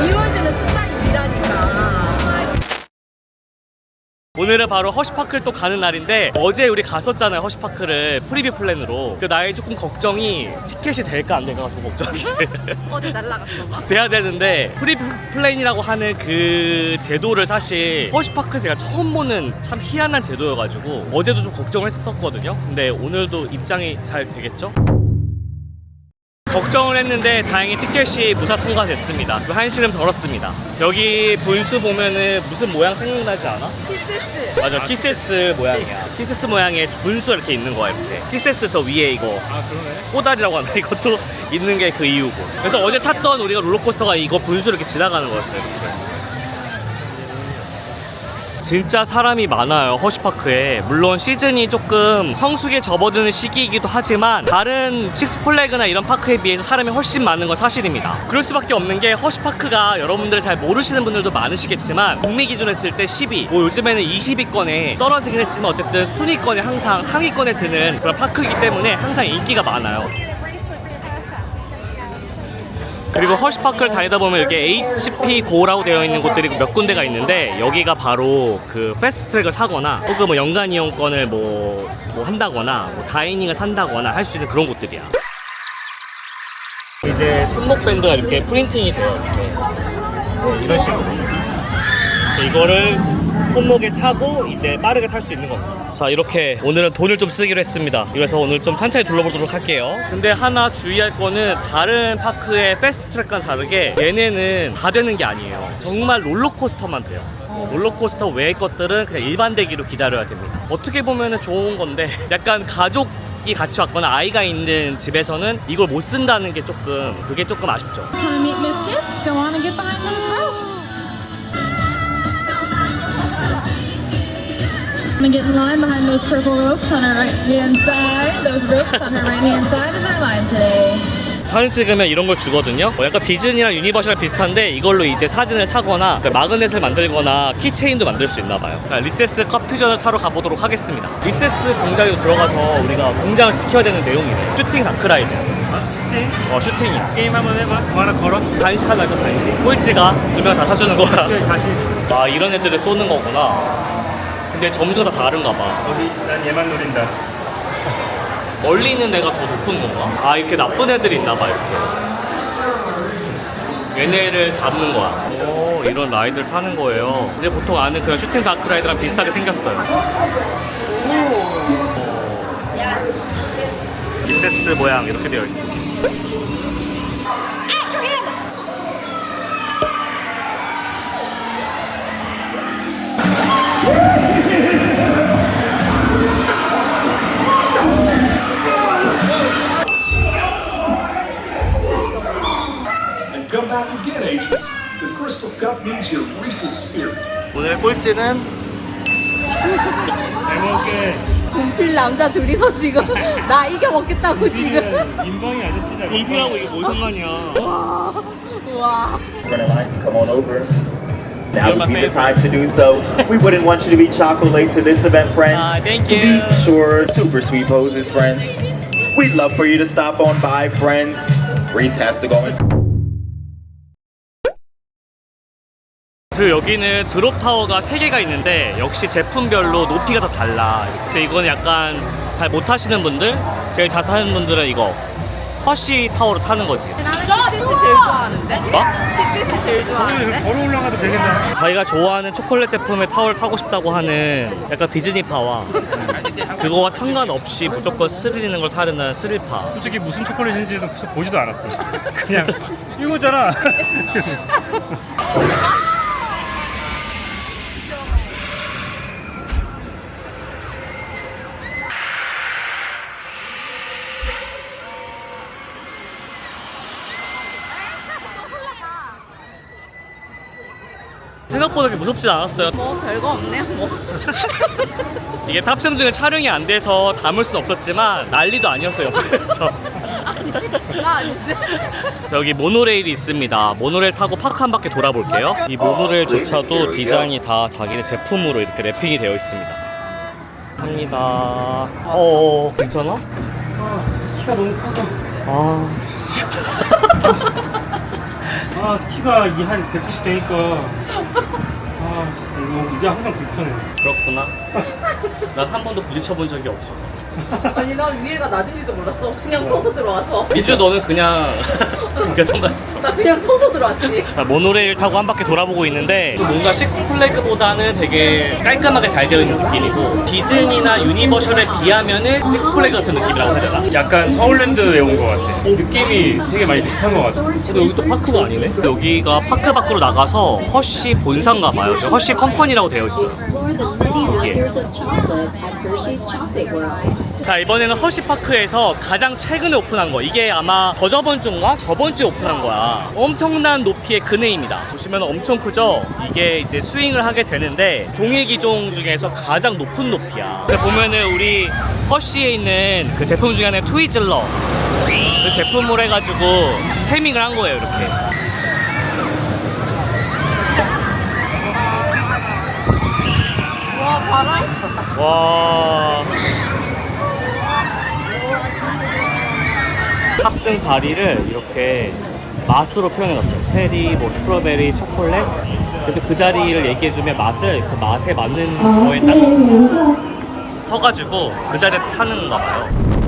이월드는 숫자 2라니까. 오늘은 바로 허쉬파크를 또 가는 날인데 어제 우리 갔었잖아요. 허쉬파크를 프리뷰 플랜으로. 그 나의 조금 걱정이 티켓이 될까 안 될까가 좀 걱정이 어제 날라갔어. 돼야 되는데 프리뷰 플랜이라고 하는 그 제도를 사실 허쉬파크에서 제가 처음 보는 참 희한한 제도여가지고 어제도 좀 걱정을 했었거든요. 근데 오늘도 입장이 잘 되겠죠? 걱정을 했는데 다행히 티켓이 무사 통과됐습니다. 그 한시름 덜었습니다. 여기 분수 보면은 무슨 모양 생각나지 않아? 키세스. 맞아, 키세스 모양이야. 키세스 모양의 분수가 이렇게 있는 거야, 이렇게. 키세스 저 위에 이거. 아 그러네. 꼬다리라고 하나 이것도 있는 게 그 이유고. 그래서 어제 탔던 우리가 롤러코스터가 이거 분수 이렇게 지나가는 거였어요, 이렇게. 진짜 사람이 많아요, 허쉬파크에. 물론 시즌이 조금 성수기에 접어드는 시기이기도 하지만 다른 식스플래그나 이런 파크에 비해서 사람이 훨씬 많은 건 사실입니다. 그럴 수밖에 없는 게 허쉬파크가 여러분들이 잘 모르시는 분들도 많으시겠지만 북미 기준으로 했을 때 10위, 뭐 요즘에는 20위권에 떨어지긴 했지만 어쨌든 순위권에 항상 상위권에 드는 그런 파크이기 때문에 항상 인기가 많아요. 그리고 허쉬파크를 다니다 보면 이렇게 HP 고라고 되어 있는 곳들이 몇 군데가 있는데 여기가 바로 그 패스트트랙을 사거나 혹은 뭐 연간 이용권을 뭐 한다거나 뭐 다이닝을 산다거나 할 수 있는 그런 곳들이야. 이제 손목 밴드가 이렇게 프린팅이 돼요. 이렇게 이런 식으로. 그래서 이거를 손목에 차고 이제 빠르게 탈 수 있는 겁니다. 자, 이렇게 오늘은 돈을 좀 쓰기로 했습니다. 그래서 오늘 좀 천천히 둘러보도록 할게요. 근데 하나 주의할 거는 다른 파크의 패스트트랙과는 다르게 얘네는 다 되는 게 아니에요. 정말 롤러코스터만 돼요. 롤러코스터 외의 것들은 그냥 일반 대기로 기다려야 됩니다. 어떻게 보면 좋은 건데 약간 가족이 같이 왔거나 아이가 있는 집에서는 이걸 못 쓴다는 게 조금 그게 조금 아쉽죠. Want to meet Miss Gibbs? Go on and get behind those ropes. And get in line behind those purple ropes on our right hand side. Those ropes on our right hand side is our line today. 사진 찍으면 이런 걸 주거든요. 약간 디즈니랑 유니버셜 비슷한데 이걸로 이제 사진을 사거나 마그넷을 만들거나 키체인도 만들 수 있나 봐요. 자, 리세스 컵퓨전을 타러 가보도록 하겠습니다. 리세스 공장으로 들어가서 우리가 공장을 지켜야 되는 내용이네. 슈팅 다크라이드. 슈팅? 슈팅이야. 게임 한번 해봐. 뭐 하나 걸어? 간식 하나 더 간식. 꼴찌가 두 명 다 사주는 거야. 자신 있어. 아, 이런 애들을 쏘는 거구나. 근데 점수가 다 다른가 봐. 난 얘만 노린다. 멀리 있는 애가 더 높은 건가? 아, 이렇게 나쁜 애들이 있나 봐, 이렇게. 얘네를 잡는 거야. 오, 이런 라이드를 타는 거예요. 근데 보통 아는 그런 슈팅 다크라이드랑 비슷하게 생겼어요. 리세스 모양 이렇게 되어 있어. Come back again, Aegis. The crystal cup needs your Reese's spirit. 오늘 꼴찌는 잘 먹게. 군필 남자 둘이서 지금 나 이겨 먹겠다고 지금. 인방이 아저씨다. 공피라고 이게 뭔 상관이야. 와. Come on over. Now You're my would be the favorite. time to do so. We wouldn't want you to be chocolate late to this event, friends. Thank To you. be sure, super sweet poses, friends. We'd love for you to stop on by, friends. Reese has to go and 그리고 여기는 드롭 타워가 3개가 있는데 역시 제품별로 높이가 다 달라. 그래서 이거는 약간 잘 못 타시는 분들, 제일 잘 타는 분들은 이거 허쉬 타워로 타는 거지. 나는 키세스 제일 좋아하는데. 뭐? 키세스 제일 좋아하는데. 걸어 올라가도 되겠다. 자기가 좋아하는 초콜릿 제품의 타워를 타고 싶다고 하는 약간 디즈니파와 그거와 상관없이 무조건 스릴 있는 걸 타는 스릴파. 솔직히 무슨 초콜릿인지도 보지도 않았어. 그냥 찍었잖아. 생각보다 그렇게 무섭지 않았어요. 뭐 별거 없네요. 뭐. 이게 탑승 중에 촬영이 안 돼서 담을 순 없었지만 난리도 아니었어요, 옆에서. 나 아닌데. 저기 모노레일이 있습니다. 모노레일 타고 파크 한 바퀴 돌아볼게요. 이 모노레일조차도 디자인이 다 자기네 제품으로 이렇게 랩핑이 되어 있습니다. 합니다. 괜찮아? 키가 너무 커서. 아, 진짜. 아 키가 한 190 되니까 이게 항상 불편해. 그렇구나. 난 한 번도 부딪혀본 적이 없어서. 아니 난 위에가 낮은지도 몰랐어. 그냥 서서 들어와서. 민주 너는 그냥 통과했어. 나 그냥 서서 들어왔지. 자, 모노레일 타고 한 바퀴 돌아보고 있는데 뭔가 식스플래그보다는 되게 깔끔하게 잘 되어 있는 느낌이고 디즈니나 유니버셜에 비하면은 식스플래그 같은 느낌이라고 해야 되나? 약간 서울랜드에 온 것 같아. 느낌이 되게 많이 비슷한 것 같아. 근데 여기 또 파크가 아니네? 여기가 파크 밖으로 나가서 허쉬 본사인가 봐요. 저 허쉬 컴퍼니라고 되어 있어요. Explore the many wonders of chocolate at Hershey's Chocolate World. 자, 이번에는 허쉬파크에서 가장 최근에 오픈한 거, 이게 아마 저저번 주인가 저번 주에 오픈한 거야. 엄청난 높이의 그네입니다. 보시면 엄청 크죠? 이게 이제 스윙을 하게 되는데 동일 기종 중에서 가장 높은 높이야. 근데 보면은 우리 허쉬에 있는 그 제품 중에 하나의 트위즐러, 그 제품으로 해가지고 테밍을 한 거예요. 이렇게 와 바람? 와, 탑승 자리를 이렇게 맛으로 표현해놨어요. 체리, 뭐 스트로베리, 초콜릿. 그래서 그 자리를 얘기해주면 맛을 그 맛에 맞는 거에 딱 서가지고 그 자리에 타는 건가 봐요.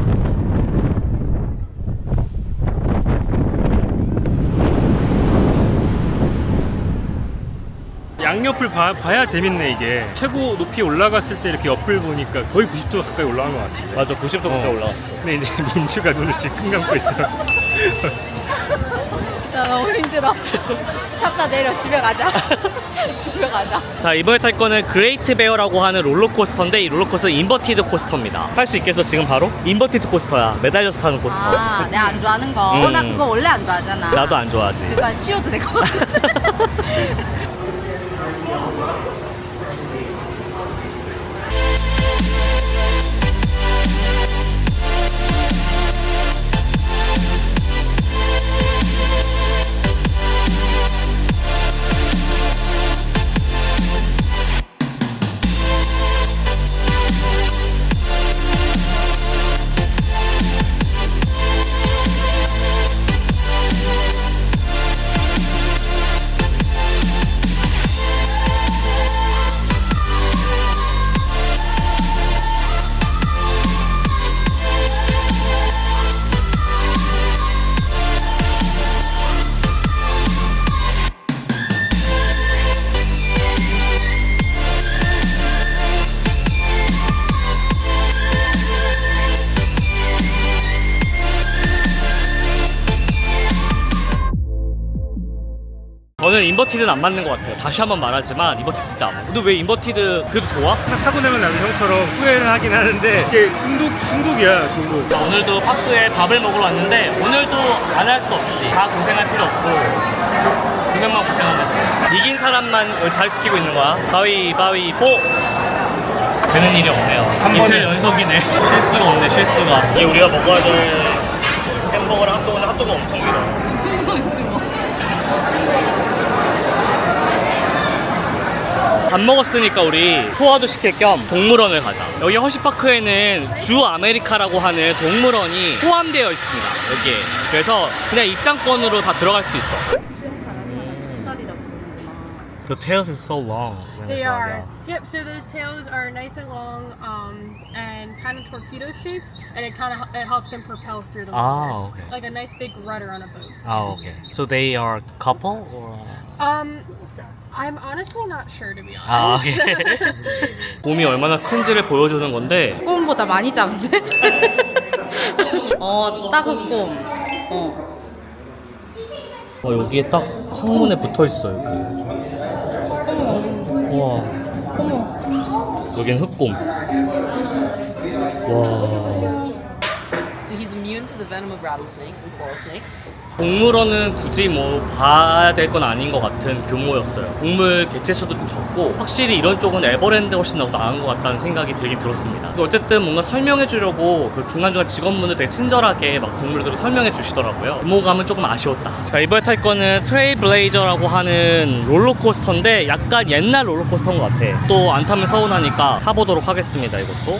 양옆을 봐야 재밌네 이게. 최고 높이 올라갔을 때 이렇게 옆을 보니까 거의 90도 가까이 올라간 것 같은데. 맞아, 90도 가까이 올라갔어. 근데 이제 민주가 눈을 지금 감고 있더라. 나 너무 힘들어. 샷다 내려 집에 가자. 집에 가자. 자, 이번에 탈 거는 그레이트 베어라고 하는 롤러코스터인데 이 롤러코스터는 인버티드 코스터입니다. 탈 수 있겠어 지금 바로? 인버티드 코스터야. 매달려서 타는 코스터. 아, 내가 안 좋아하는 거. 나 그거 원래 안 좋아하잖아. 나도 안 좋아하지. 그러니까 쉬어도 될 것 같아. 저는 인버티드는 안 맞는 것 같아요. 다시 한번 말하지만 인버티드 진짜 안 맞아. 근데 왜 인버티드 그래도 좋아? 타고 나면 나도 형처럼 후회를 하긴 하는데 이게 중독이야 중독. 자, 오늘도 파크에 밥을 먹으러 왔는데 오늘도 안 할 수 없지. 다 고생할 필요 없고 두 명만 고생하면 돼. 이긴 사람만 잘 지키고 있는 거야. 가위바위보. 되는 일이 없네요. 한 이틀 번에. 연속이네. 실수가 없네, 실수가. 이게 우리가 먹어야 될 햄버거랑 핫도그는 핫도그가 엄청 길어. 밥 먹었으니까 우리 소화도 시킬 겸 동물원을 가자. 여기 허쉬파크에는 주 아메리카라고 하는 동물원이 포함되어 있습니다. 여기에. 그래서 그냥 입장권으로 다 들어갈 수 있어. The tails is so long. They are. Yep. So those tails are nice and long, and kind of torpedo shaped, and it helps them propel through the water. Ah, okay. Like a nice big rudder on a boat. Oh, okay. So they are couple or? I'm honestly not sure, to be 아, honest. 오케이. 곰이 얼마나 큰지를 보여주는 건데 꿈보다 많이 작은데? 딱 그 꿈. 여기에 딱 창문에 붙어 있어 여기. 와. 여긴 흑곰. 와. So he's immune to the venom of rattlesnakes and coral snakes. 동물원은 굳이 뭐 봐야 될 건 아닌 것 같은 규모였어요. 동물 개체 수도 좀 적고 확실히 이런 쪽은 에버랜드 훨씬 더 나은 것 같다는 생각이 들긴 들었습니다. 어쨌든 뭔가 설명해 주려고 그 중간중간 직원분들 되게 친절하게 막 동물들을 설명해 주시더라고요. 규모감은 조금 아쉬웠다. 자, 이번에 탈 거는 트레일블레이저라고 하는 롤러코스터인데 약간 옛날 롤러코스터인 것 같아. 또 안 타면 서운하니까 타보도록 하겠습니다. 이것도.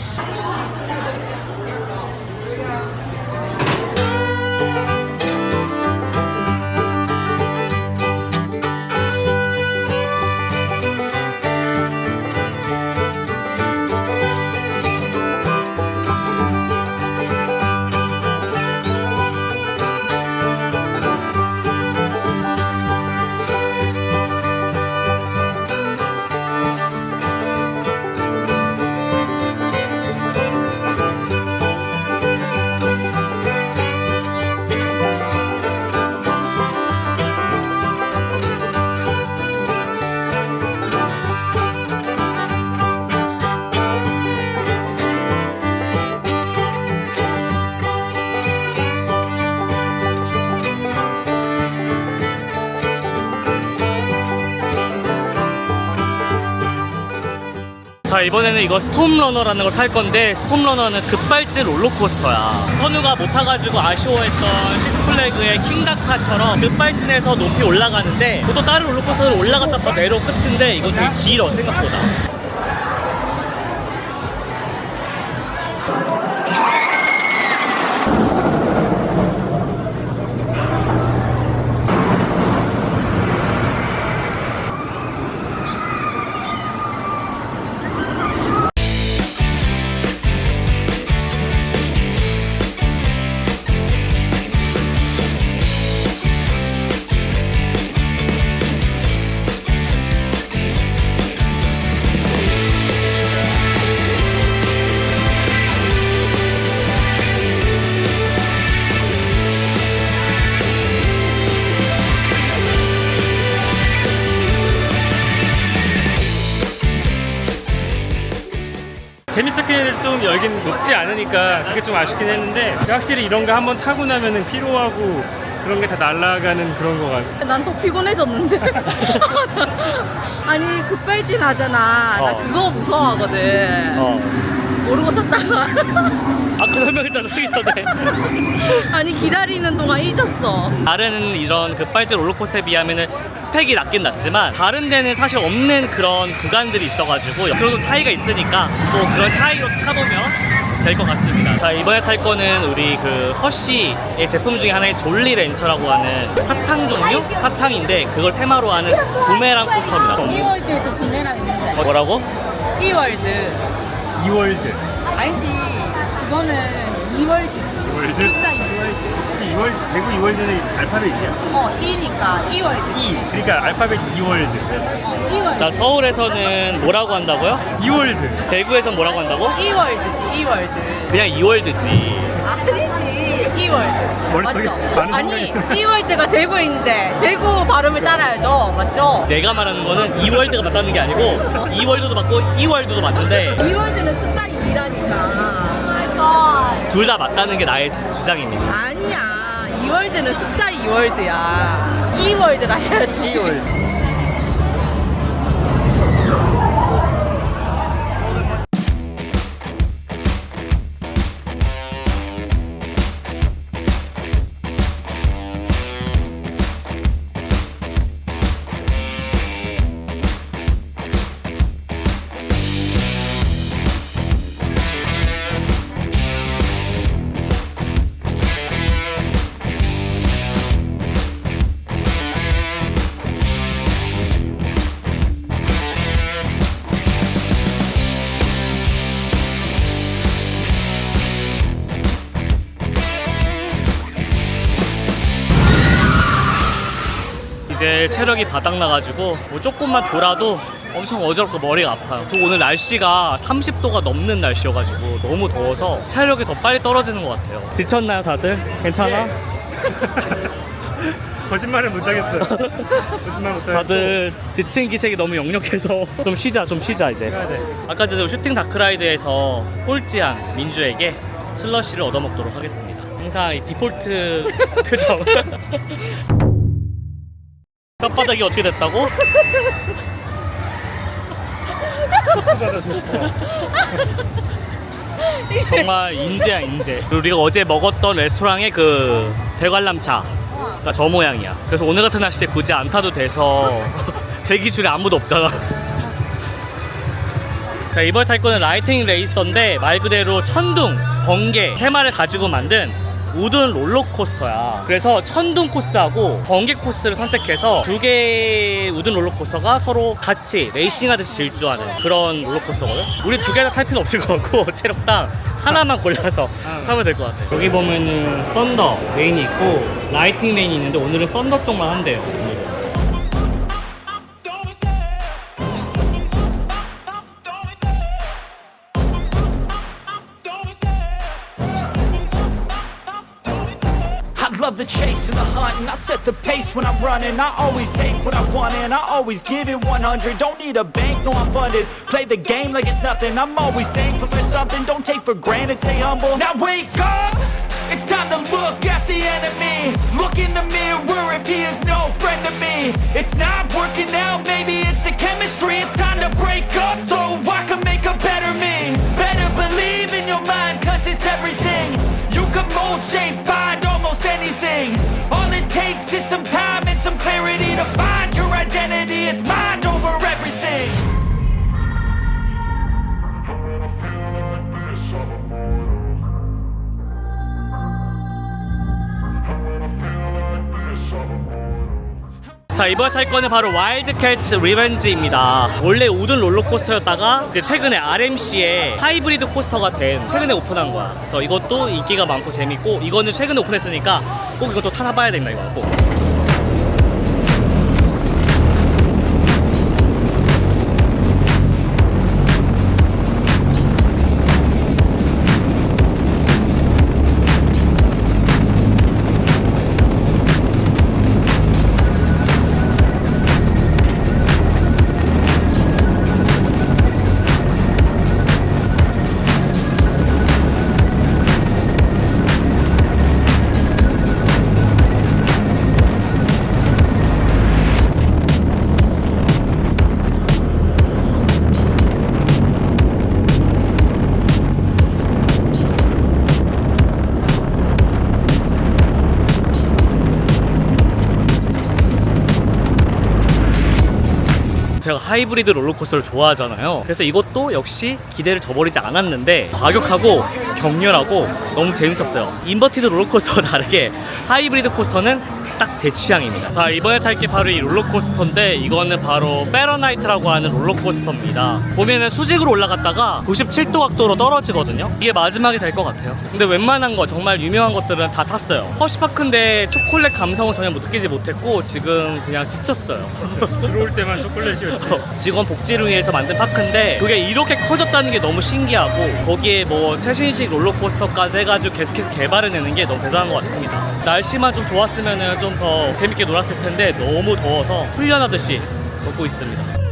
자, 이번에는 이거 스톰러너라는 걸 탈 건데, 스톰러너는 급발진 롤러코스터야. 선우가 못 타가지고 아쉬워했던 식스플래그의 킹다카처럼 급발진에서 높이 올라가는데, 또 다른 롤러코스터는 올라갔다 더 내려 끝인데 이건 되게 길어 생각보다. 재밌었긴 했는데 좀 여긴 높지 않으니까 그게 좀 아쉽긴 했는데, 확실히 이런 거 한번 타고 나면은 피로하고 그런 게 다 날아가는 그런 거 같아. 난 더 피곤해졌는데. 아니 급발진 하잖아. 나 그거 무서워하거든. 모르고 탔다가 아까 설명했잖아, 하기 전에. 아니 기다리는 동안 잊었어. 다른 이런 급발진 롤러코스터에 비하면은 스펙이 낮긴 낮지만 다른 데는 사실 없는 그런 구간들이 있어가지고 그런 차이가 있으니까 또 그런 차이로 타보면 될 것 같습니다. 자, 이번에 탈 거는 우리 그 허쉬의 제품 중에 하나의 졸리 렌처라고 하는 사탕 종류? 사탕인데 그걸 테마로 하는 부메랑 코스터입니다. 이월드에도 구매랑 있는데. 뭐라고? 이월드. 이월드. 아니지. 그거는 이월드지. 이월드? 진짜 이월드. 대구 이월드는 알파벳이야. 이니까 이월드. 그러니까 알파벳 이월드. 이월드. 자, 서울에서는 뭐라고 한다고요? 이월드. 대구에서는 뭐라고 한다고? 이월드지. 이월드. 그냥 이월드지. 아니지. 이월드. 머릿속에 맞죠? 많은 아니 생각이 이월드가 대구에 있는데 대구 발음을 따라야죠. 맞죠? 내가 말하는 거는 이월드가 맞다는 게 아니고 이월드도 맞고 이월드도 맞는데 이월드는 숫자 2라니까. 둘 다 맞다는 게 나의 주장입니다. 아니야. 이월드는 숫자 2월드야. 이월드라 해야지. 이월드. 이제 체력이 바닥나가지고 뭐 조금만 돌아도 엄청 어지럽고 머리가 아파요. 또 오늘 날씨가 30도가 넘는 날씨여가지고 너무 더워서 체력이 더 빨리 떨어지는 것 같아요. 지쳤나요 다들? 괜찮아? 거짓말은 못하겠어요. 거짓말 못하겠어. 다들 지친 기색이 너무 역력해서 좀 쉬자 이제. 해야 돼. 아까 전에 슈팅 다크라이드에서 꼴찌한 민주에게 슬러시를 얻어먹도록 하겠습니다. 항상 이 디폴트 표정. 혓바닥이 어떻게 됐다고? 소스가 다 좋습니다. 정말 인재야 인재. 우리가 어제 먹었던 레스토랑의 그 대관람차가 저 모양이야. 그래서 오늘 같은 날씨에 굳이 안 타도 돼서 대기줄에 아무도 없잖아. 자, 이번에 탈 거는 라이팅 레이서인데 말 그대로 천둥, 번개 테마를 가지고 만든 우든 롤러코스터야. 그래서 천둥 코스하고 번개 코스를 선택해서 두 개의 우든 롤러코스터가 서로 같이 레이싱하듯이 질주하는 그런 롤러코스터거든. 우리 두 개 다 탈 필요 없을 것 같고 체력상 하나만 골라서 하면 될 것 같아. 여기 보면은 썬더 레인이 있고 라이팅 레인이 있는데 오늘은 썬더 쪽만 한대요. Love the chase and the hunt, and I set the pace when I'm running. I always take what I want and I always give it 100. Don't need a bank, no I'm funded. Play the game like it's nothing. I'm always thankful for something. Don't take for granted, stay humble. Now wake up, it's time to look at the enemy. Look in the mirror if he is no friend to me. It's not working out, maybe it's the chemistry. It's time to break up so I can make a shape, find almost anything. All it takes is some time and some clarity to find your identity. It's mind over everything. 자, 이번에 탈 거는 바로 와일드캣츠 리벤지입니다. 원래 우든 롤러코스터였다가 이제 최근에 RMC의 하이브리드 코스터가 된 최근에 오픈한 거야. 그래서 이것도 인기가 많고 재밌고, 이거는 최근에 오픈했으니까 꼭 이것도 타봐야 된다, 이거 꼭. 제가 하이브리드 롤러코스터를 좋아하잖아요. 그래서 이것도 역시 기대를 저버리지 않았는데 과격하고 격렬하고 너무 재밌었어요. 인버티드 롤러코스터와 다르게 하이브리드 코스터는 딱 제 취향입니다. 자, 이번에 탈 게 바로 이 롤러코스터인데, 이거는 바로 페러나이트라고 하는 롤러코스터입니다. 보면은 수직으로 올라갔다가 97도 각도로 떨어지거든요. 이게 마지막이 될 것 같아요. 근데 웬만한 거, 정말 유명한 것들은 다 탔어요. 허쉬파크인데 초콜릿 감성은 전혀 느끼지 못했고 지금 그냥 지쳤어요. 들어올 때만 초콜릿이었지. 직원 복지를 위해서 만든 파크인데 그게 이렇게 커졌다는 게 너무 신기하고, 거기에 뭐 최신식 롤러코스터까지 해가지고 계속해서 개발해내는 게 너무 대단한 것 같습니다. 날씨만 좀 좋았으면 좀 더 재밌게 놀았을 텐데 너무 더워서 훈련하듯이 걷고 있습니다.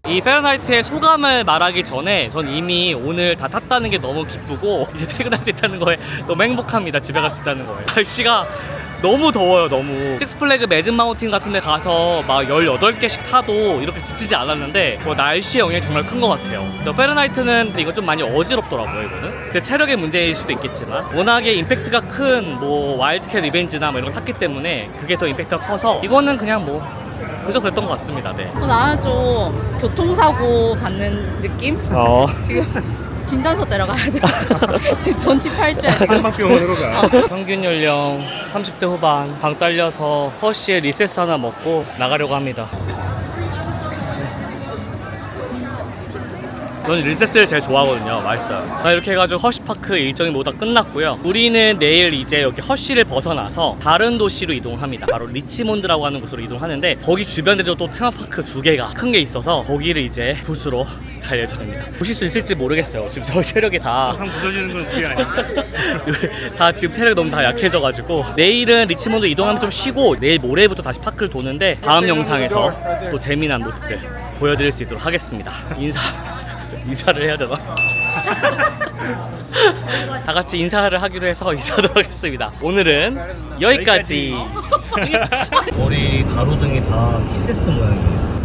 이 페러나이트의 소감을 말하기 전에 전 이미 오늘 다 탔다는 게 너무 기쁘고 이제 퇴근할 수 있다는 거에 너무 행복합니다. 집에 갈 수 있다는 거에. 날씨가 너무 더워요. 너무. 식스플래그 매직 마운틴 같은 데 가서 막 18개씩 타도 이렇게 지치지 않았는데 뭐 날씨의 영향이 정말 큰 것 같아요. 페러나이트는 이거 좀 많이 어지럽더라고요. 이거는 제 체력의 문제일 수도 있겠지만 워낙에 임팩트가 큰 뭐 와일드캣 리벤지나 뭐 이런 거 탔기 때문에 그게 더 임팩트가 커서 이거는 그냥 뭐 그저 그랬던 것 같습니다. 네. 나는 좀 교통사고 받는 느낌? 지금 진단서 내려가야 돼. 지금 전치팔자야 지금. 한방병원으로 가. 평균 연령 30대 후반, 방 딸려서 허쉬에 리세스 하나 먹고 나가려고 합니다. 저는 리세스를 제일 좋아하거든요. 맛있어요. 이렇게 해가지고 허쉬파크 일정이 모두 다 끝났고요. 우리는 내일 이제 여기 허쉬를 벗어나서 다른 도시로 이동합니다. 바로 리치몬드라고 하는 곳으로 이동하는데 거기 주변에도 또 테마파크 2개가 큰 게 있어서 거기를 이제 붓으로 갈 예정입니다. 보실 수 있을지 모르겠어요. 지금 저 체력이 다 항상 부서지는 건 그게 아니야. 다 지금 체력이 너무 다 약해져가지고 내일은 리치몬드 이동하면 좀 쉬고 내일 모레부터 다시 파크를 도는데 다음 영상에서 또 재미난 모습들 보여드릴 수 있도록 하겠습니다. 인사를 해야 되나? 다 같이 인사를 하기로 해서 인사하도록 하겠습니다. 오늘은 여기까지. 머리 가로등이 다 키세스 모양이에요.